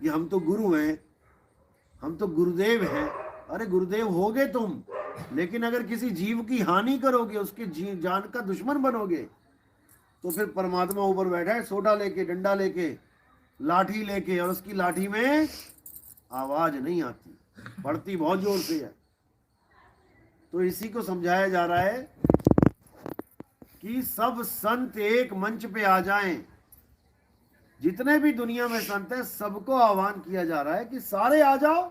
कि हम तो गुरु हैं, हम तो गुरुदेव हैं। अरे गुरुदेव होगे तुम, लेकिन अगर किसी जीव की हानि करोगे, उसके जान का दुश्मन बनोगे, तो फिर परमात्मा ऊपर बैठा है सोटा लेके, डंडा लेके, लाठी लेके, और उसकी लाठी में आवाज नहीं आती, पड़ती बहुत जोर से है। तो इसी को समझाया जा रहा है कि सब संत एक मंच पे आ जाएं। जितने भी दुनिया में संत हैं, सबको आह्वान किया जा रहा है कि सारे आ जाओ।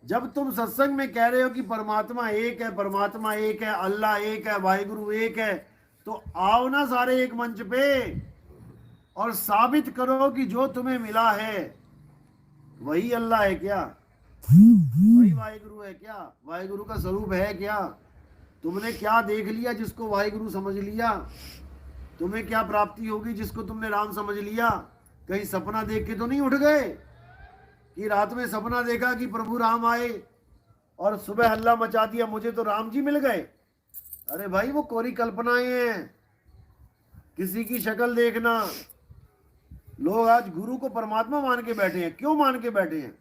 जब तुम सत्संग में कह रहे हो कि परमात्मा एक है, परमात्मा एक है, अल्लाह एक है, वाहिगुरु एक है, तो आओ ना सारे एक मंच पे और साबित करो कि जो तुम्हें मिला है वही अल्लाह है क्या, वही वाहिगुरु है क्या, वाहिगुरु का स्वरूप है क्या। तुमने क्या देख लिया जिसको वाहिगुरु समझ लिया? तुम्हें क्या प्राप्ति होगी जिसको तुमने राम समझ लिया? कहीं सपना देख के तो नहीं उठ गए कि रात में सपना देखा कि प्रभु राम आए और सुबह हल्ला मचा दिया मुझे तो राम जी मिल गए? अरे भाई वो कोरी कल्पनाएं हैं, किसी की शक्ल देखना। लोग आज गुरु को परमात्मा मान के बैठे हैं। क्यों मान के बैठे हैं?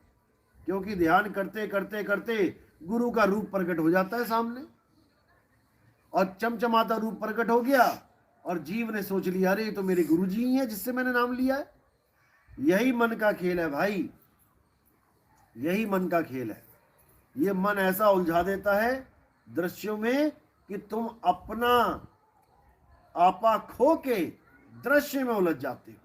क्योंकि ध्यान करते करते करते गुरु का रूप प्रकट हो जाता है सामने, और चमचमाता रूप प्रकट हो गया और जीव ने सोच लिया अरे ये तो मेरे गुरु जी ही हैं जिससे मैंने नाम लिया है। यही मन का खेल है भाई, यही मन का खेल है। ये मन ऐसा उलझा देता है दृश्यों में कि तुम अपना आपा खो के दृश्य में उलझ जाते हो।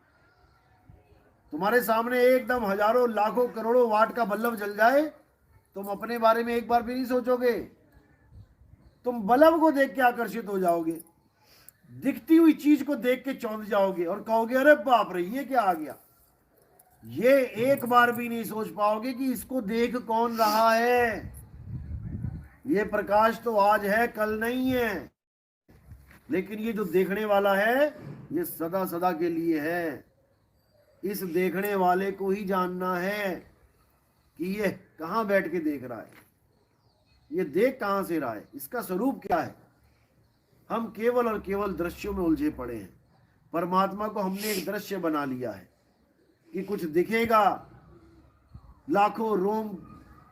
तुम्हारे सामने एकदम हजारों लाखों करोड़ों वाट का बल्ब जल जाए, तुम अपने बारे में एक बार भी नहीं सोचोगे। तुम बल्ब को देख के आकर्षित हो जाओगे, दिखती हुई चीज को देख के चौंध जाओगे और कहोगे अरे बाप रे ये क्या आ गया। ये एक बार भी नहीं सोच पाओगे कि इसको देख कौन रहा है। ये प्रकाश तो आज है, कल नहीं है, लेकिन ये जो देखने वाला है ये सदा सदा के लिए है। इस देखने वाले को ही जानना है कि ये कहां बैठ के देख रहा है, ये देख कहां से रहा है, इसका स्वरूप क्या है। हम केवल और केवल दृश्यों में उलझे पड़े हैं। परमात्मा को हमने एक दृश्य बना लिया है कि कुछ दिखेगा, लाखों रोम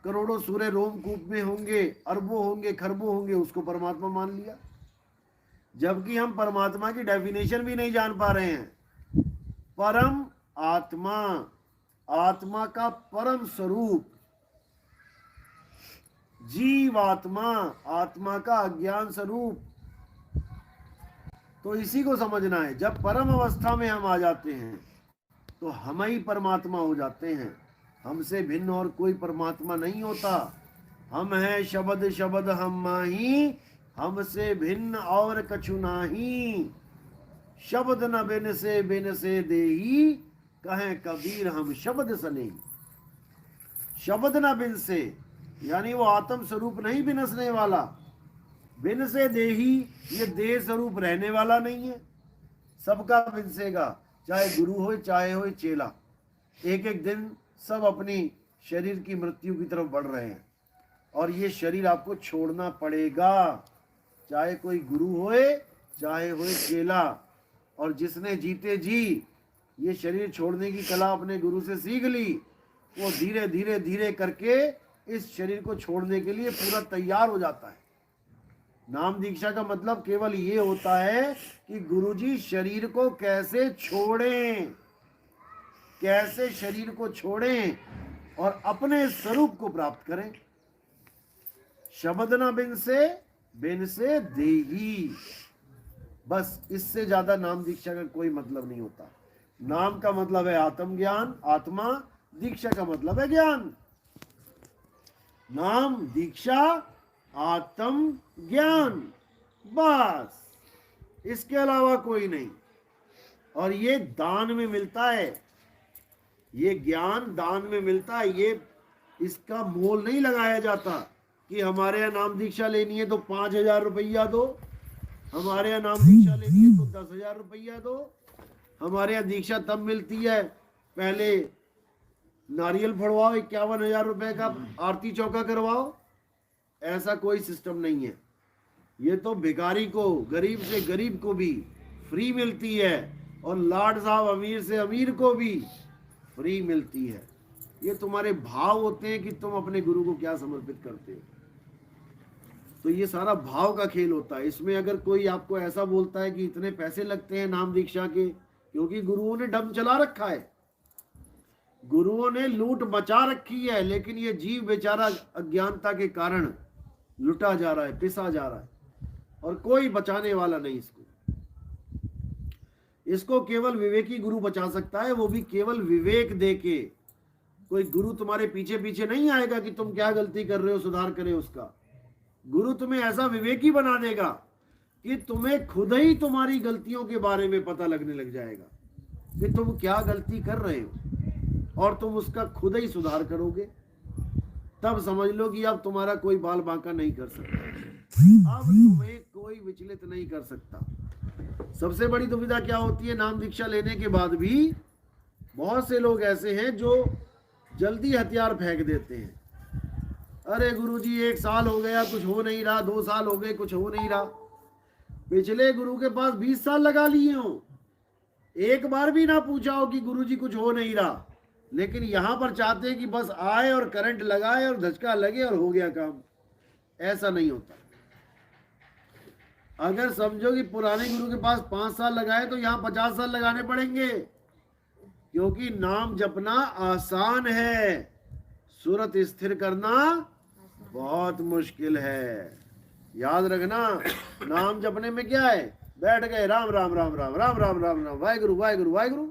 करोड़ों सूर्य रोमकूप में होंगे, अरबों होंगे, खरबों होंगे, उसको परमात्मा मान लिया। जबकि हम परमात्मा की डेफिनेशन भी नहीं जान पा रहे हैं। परम आत्मा, आत्मा का परम स्वरूप, जीवात्मा, आत्मा का अज्ञान स्वरूप। तो इसी को समझना है। जब परम अवस्था में हम आ जाते हैं तो हम ही परमात्मा हो जाते हैं। हमसे भिन्न और कोई परमात्मा नहीं होता। हम हैं शब्द शब्द हम माही, हमसे भिन्न और कछु नाही। शब्द न बिन से देही, कहें कबीर हम शब्द सने। शब्द न बिन से, यानी वो आत्म स्वरूप नहीं बिनसने वाला। बिन से देही, ये देह स्वरूप रहने वाला नहीं है। सबका बिनसेगा, चाहे गुरु हो चाहे हो चेला। एक एक दिन सब अपनी शरीर की मृत्यु की तरफ बढ़ रहे हैं और ये शरीर आपको छोड़ना पड़ेगा, चाहे कोई गुरु होए चाहे होए चेला। और जिसने जीते जी ये शरीर छोड़ने की कला अपने गुरु से सीख ली, वो धीरे धीरे धीरे करके इस शरीर को छोड़ने के लिए पूरा तैयार हो जाता है। नाम दीक्षा का मतलब केवल ये होता है कि गुरुजी शरीर को कैसे छोड़ें, कैसे शरीर को छोड़ें और अपने स्वरूप को प्राप्त करें। शब्द ना बिन से देही, बस इससे ज्यादा नाम दीक्षा का कोई मतलब नहीं होता। नाम का मतलब है आत्मज्ञान, आत्मा, दीक्षा का मतलब है ज्ञान। नाम, दीक्षा, आत्म ज्ञान, बस, इसके अलावा कोई नहीं। और ये दान में मिलता है, ये ज्ञान दान में मिलता है। ये इसका मोल नहीं लगाया जाता कि हमारे यहाँ नाम दीक्षा लेनी है तो 5,000 रुपया दो, हमारे यहाँ नाम दीक्षा लेनी है तो 10,000 रुपया दो। हमारे यहाँ दीक्षा तब मिलती है, पहले नारियल फोड़वाओ, 51,000 रुपए का आरती चौका करवाओ। ऐसा कोई सिस्टम नहीं है। ये तो भिखारी को, गरीब से गरीब को भी फ्री मिलती है और लाड साहब अमीर से अमीर को भी फ्री मिलती है। ये तुम्हारे भाव होते हैं कि तुम अपने गुरु को क्या समर्पित करते हो। तो ये सारा भाव का खेल होता है। इसमें अगर कोई आपको ऐसा बोलता है कि इतने पैसे लगते हैं नाम दीक्षा के, क्योंकि गुरुओं ने डम चला रखा है, गुरुओं ने लूट मचा रखी है, लेकिन ये जीव बेचारा अज्ञानता के कारण लुटा जा रहा है, पिसा जा रहा है, और कोई बचाने वाला नहीं इसको। इसको केवल विवेकी गुरु बचा सकता है, वो भी केवल विवेक दे के। कोई गुरु तुम्हारे पीछे पीछे नहीं आएगा कि तुम क्या गलती कर रहे हो सुधार करे उसका। गुरु तुम्हें ऐसा विवेकी बना देगा कि तुम्हें खुद ही तुम्हारी गलतियों के बारे में पता लगने लग जाएगा कि तुम क्या गलती कर रहे हो, और तुम उसका खुद ही सुधार करोगे। तब समझ लो कि अब तुम्हारा कोई बाल बांका नहीं कर सकता, अब तुम्हें कोई विचलित नहीं कर सकता। सबसे बड़ी दुविधा क्या होती है, नाम दीक्षा लेने के बाद भी बहुत से लोग ऐसे हैं जो जल्दी हथियार फेंक देते हैं। अरे गुरुजी 1 साल हो गया कुछ हो नहीं रहा, 2 साल हो गए कुछ हो नहीं रहा। पिछले गुरु के पास 20 साल लगा लिए हो, एक बार भी ना पूछा हो कि गुरुजी कुछ हो नहीं रहा, लेकिन यहां पर चाहते हैं कि बस आए और करंट लगाए और धचका लगे और हो गया काम। ऐसा नहीं होता। अगर समझो कि पुराने गुरु के पास 5 साल लगाए तो यहाँ 50 साल लगाने पड़ेंगे, क्योंकि नाम जपना आसान है, सूरत स्थिर करना बहुत मुश्किल है। याद रखना, नाम जपने में क्या है, बैठ गए राम राम राम राम राम राम राम राम वाहेगुरु वाहेगुरु वाहेगुरु,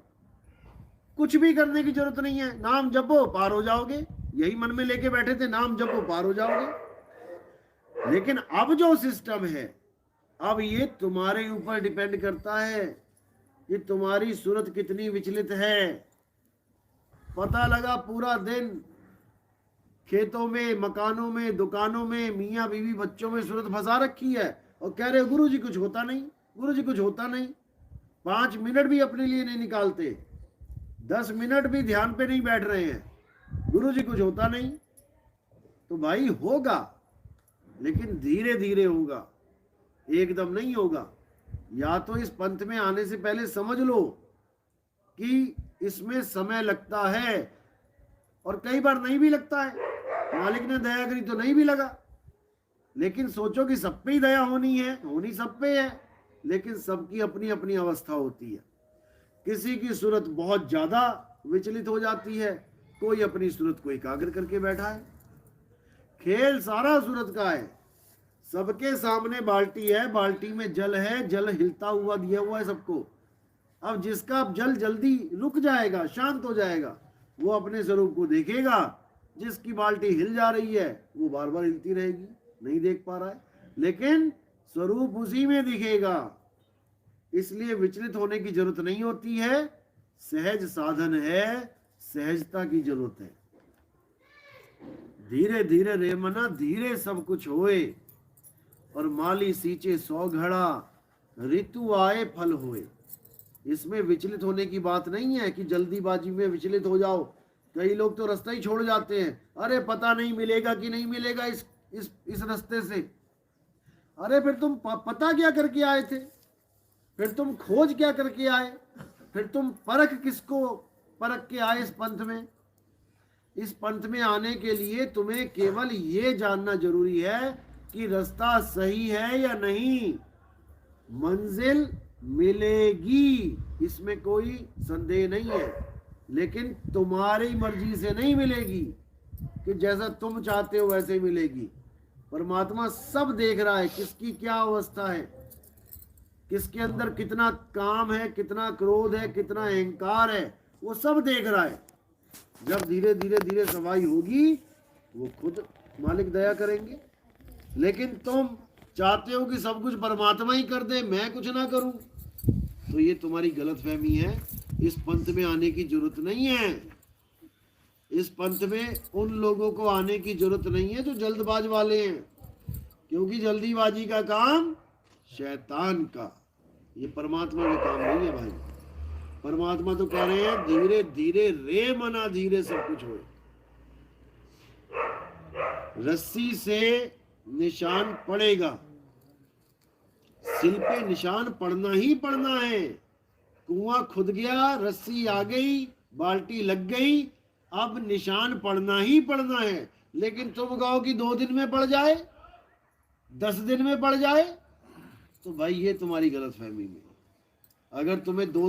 कुछ भी करने की जरूरत नहीं है। नाम जपो पार हो जाओगे, यही मन में लेके बैठे थे, नाम जपो पार हो जाओगे। लेकिन अब जो सिस्टम है, अब ये तुम्हारे ऊपर डिपेंड करता है कि तुम्हारी सूरत कितनी विचलित है। पता लगा पूरा दिन खेतों में, मकानों में, दुकानों में, मियाँ बीवी बच्चों में सूरत फंसा रखी है, और कह रहे गुरु जी कुछ होता नहीं, गुरु जी कुछ होता नहीं। 5 मिनट भी अपने लिए नहीं निकालते, 10 मिनट भी ध्यान पे नहीं बैठ रहे हैं, गुरु जी कुछ होता नहीं। तो भाई होगा, लेकिन धीरे धीरे होगा, एकदम नहीं होगा। या तो इस पंथ में आने से पहले समझ लो कि इसमें समय लगता है, और कई बार नहीं भी लगता है, मालिक ने दया करी तो नहीं भी लगा। लेकिन सोचो कि सब पे ही दया होनी है, होनी सब पे है, लेकिन सबकी अपनी अपनी अवस्था होती है। किसी की सूरत बहुत ज्यादा विचलित हो जाती है, कोई अपनी सूरत को एकाग्र करके बैठा है। खेल सारा सूरत का है। सबके सामने बाल्टी है, बाल्टी में जल है, जल हिलता हुआ दिया हुआ है सबको। अब जिसका जल जल्दी रुक जाएगा, शांत हो जाएगा, वो अपने स्वरूप को देखेगा। जिसकी बाल्टी हिल जा रही है वो बार बार हिलती रहेगी, नहीं देख पा रहा है, लेकिन स्वरूप उसी में दिखेगा। इसलिए विचलित होने की जरूरत नहीं होती है, सहज साधन है, सहजता की जरूरत है। धीरे धीरे रे मना, धीरे सब कुछ होए, और माली सींचे 100 घड़ा, ऋतु आए फल होए। इसमें विचलित होने की बात नहीं है कि जल्दीबाजी में विचलित हो जाओ। कई लोग तो रास्ता ही छोड़ जाते हैं, अरे पता नहीं मिलेगा कि नहीं मिलेगा इस रास्ते से। अरे फिर तुम पता क्या करके आए थे, फिर तुम खोज क्या करके आए, फिर तुम परख किसको परख के आए इस पंथ में। इस पंथ में आने के लिए तुम्हें केवल ये जानना जरूरी है कि रास्ता सही है या नहीं। मंजिल मिलेगी, इसमें कोई संदेह नहीं है, लेकिन तुम्हारी मर्जी से नहीं मिलेगी कि जैसा तुम चाहते हो वैसे मिलेगी। परमात्मा सब देख रहा है, किसकी क्या अवस्था है, किसके अंदर कितना काम है, कितना क्रोध है, कितना अहंकार है, वो सब देख रहा है। जब धीरे धीरे धीरे सफाई होगी, वो खुद मालिक दया करेंगे। लेकिन तुम चाहते हो कि सब कुछ परमात्मा ही कर दे, मैं कुछ ना करूं, तो ये तुम्हारी गलतफहमी है। इस पंथ में आने की जरूरत नहीं है। इस पंथ में उन लोगों को आने की जरूरत नहीं है जो जल्दबाज वाले हैं, क्योंकि जल्दीबाजी का काम शैतान का, ये परमात्मा का काम नहीं है भाई। परमात्मा तो कह रहे हैं धीरे धीरे रे मना, धीरे सब कुछ हो। रस्सी से निशान पड़ेगा, सिल पे निशान पड़ना ही पड़ना है। कुआं खुद गया, रस्सी आ गई, बाल्टी लग गई, अब निशान पड़ना ही पड़ना है। लेकिन तुम कहो कि 2 दिन में पड़ जाए, 10 दिन में पड़ जाए, तो भाई ये तुम्हारी गलत फहमी में। अगर तुम्हें 2